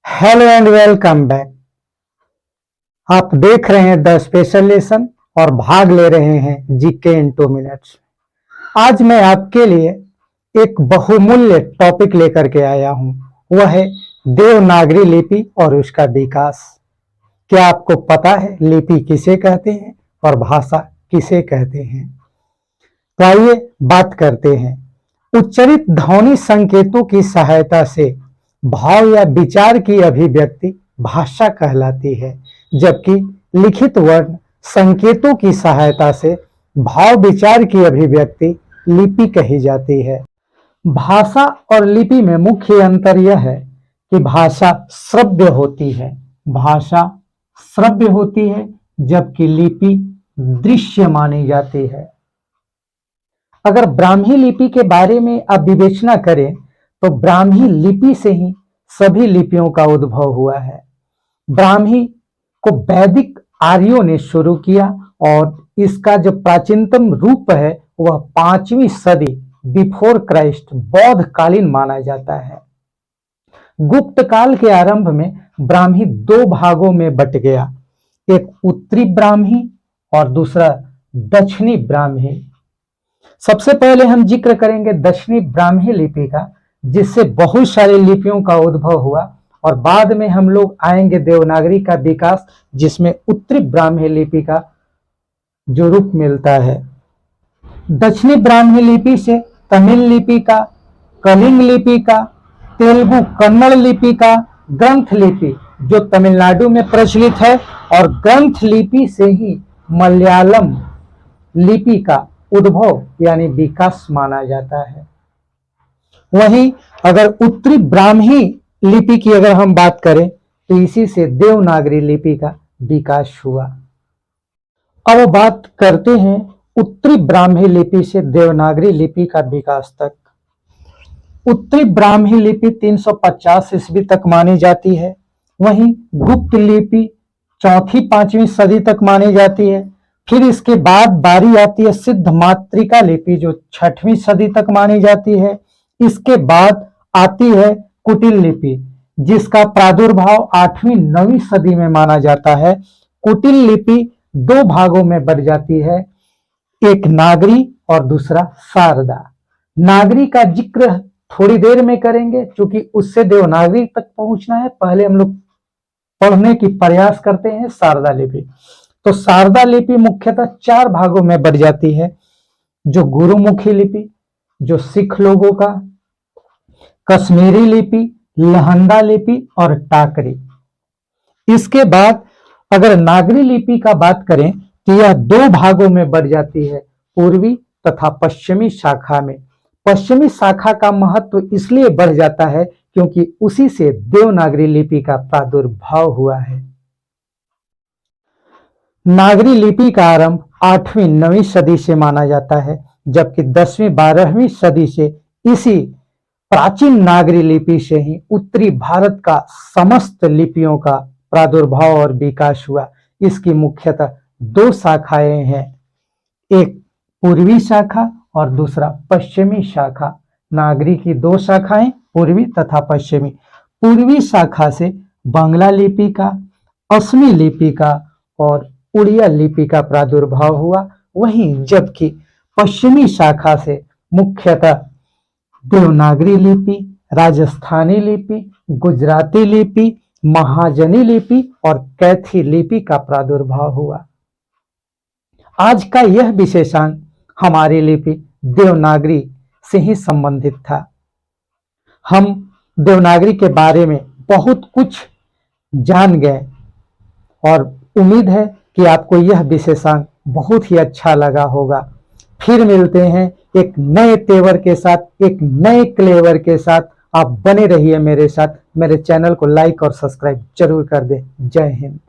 Hello and welcome back. आप देख रहे हैं द स्पेशल लेसन और भाग ले रहे हैं जीके इन 2 मिनट्स। आज मैं आपके लिए एक बहुमूल्य टॉपिक लेकर के आया हूं, वह है देवनागरी लिपि और उसका विकास। क्या आपको पता है लिपि किसे कहते हैं और भाषा किसे कहते हैं? तो आइए बात करते हैं। उच्चारित ध्वनि संकेतों की सहायता से भाव या विचार की अभिव्यक्ति भाषा कहलाती है, जबकि लिखित वर्ण संकेतों की सहायता से भाव विचार की अभिव्यक्ति लिपि कही जाती है। भाषा और लिपि में मुख्य अंतर यह है कि भाषा श्रव्य होती है, जबकि लिपि दृश्य मानी जाती है। अगर ब्राह्मी लिपि के बारे में आप विवेचना करें तो ब्राह्मी लिपि से ही सभी लिपियों का उद्भव हुआ है। ब्राह्मी को वैदिक आर्यों ने शुरू किया और इसका जो प्राचीनतम रूप है वह 5वीं सदी बिफोर क्राइस्ट बौद्ध कालीन माना जाता है। गुप्त काल के आरंभ में ब्राह्मी 2 भागों में बट गया, एक उत्तरी ब्राह्मी और दूसरा दक्षिणी ब्राह्मी। सबसे पहले हम जिक्र करेंगे दक्षिणी ब्राह्मी लिपि का, जिससे बहुत सारी लिपियों का उद्भव हुआ, और बाद में हम लोग आएंगे देवनागरी का विकास, जिसमें उत्तरी ब्राह्मी लिपि का जो रूप मिलता है। दक्षिणी ब्राह्मी लिपि से तमिल लिपि का, कलिंग लिपि का, तेलुगु कन्नड़ लिपि का, ग्रंथ लिपि जो तमिलनाडु में प्रचलित है, और ग्रंथ लिपि से ही मलयालम लिपि का उद्भव यानी विकास माना जाता है। वहीं अगर उत्तरी ब्राह्मी लिपि की अगर हम बात करें तो इसी से देवनागरी लिपि का विकास हुआ। अब बात करते हैं उत्तरी ब्राह्मी लिपि से देवनागरी लिपि का विकास तक। उत्तरी ब्राह्मी लिपि 350 ईस्वी तक मानी जाती है। वहीं गुप्त लिपि 4वीं-5वीं सदी तक मानी जाती है। फिर इसके बाद बारी आती है सिद्ध मातृका लिपि जो 6वीं सदी तक मानी जाती है। इसके बाद आती है कुटिल लिपि जिसका प्रादुर्भाव 8वीं-9वीं सदी में माना जाता है। कुटिल लिपि 2 भागों में बढ़ जाती है, एक नागरी और दूसरा शारदा। नागरी का जिक्र थोड़ी देर में करेंगे, क्योंकि उससे देवनागरी तक पहुंचना है। पहले हम लोग पढ़ने की प्रयास करते हैं शारदा लिपि। तो शारदा लिपि मुख्यतः 4 भागों में बढ़ जाती है, जो गुरुमुखी लिपि जो सिख लोगों का, कश्मीरी लिपि, लहंदा लिपि और टाकरी। इसके बाद अगर नागरी लिपि का बात करें तो यह 2 भागों में बढ़ जाती है, पूर्वी तथा पश्चिमी शाखा में। पश्चिमी शाखा का महत्व इसलिए बढ़ जाता है क्योंकि उसी से देवनागरी लिपि का प्रादुर्भाव हुआ है। नागरी लिपि का आरंभ 8वीं-9वीं सदी से माना जाता है, जबकि 10वीं-12वीं सदी से इसी प्राचीन नागरी लिपि से ही उत्तरी भारत का समस्त लिपियों का प्रादुर्भाव और विकास हुआ। इसकी मुख्यतः 2 शाखाएं हैं, एक पूर्वी शाखा और दूसरा पश्चिमी शाखा। नागरी की 2 शाखाएं, पूर्वी तथा पश्चिमी। पूर्वी शाखा से बांग्ला लिपि का, असमी लिपि का और उड़िया लिपि का प्रादुर्भाव हुआ। वहीं जबकि पश्चिमी शाखा से मुख्यतः देवनागरी लिपि, राजस्थानी लिपि, गुजराती लिपि, महाजनी लिपि और कैथी लिपि का प्रादुर्भाव हुआ। आज का यह विशेषांक हमारी लिपि देवनागरी से ही संबंधित था। हम देवनागरी के बारे में बहुत कुछ जान गए और उम्मीद है कि आपको यह विशेषांक बहुत ही अच्छा लगा होगा। फिर मिलते हैं एक नए तेवर के साथ, एक नए क्लेवर के साथ। आप बने रहिए मेरे साथ। मेरे चैनल को लाइक और सब्सक्राइब जरूर कर दें। जय हिंद।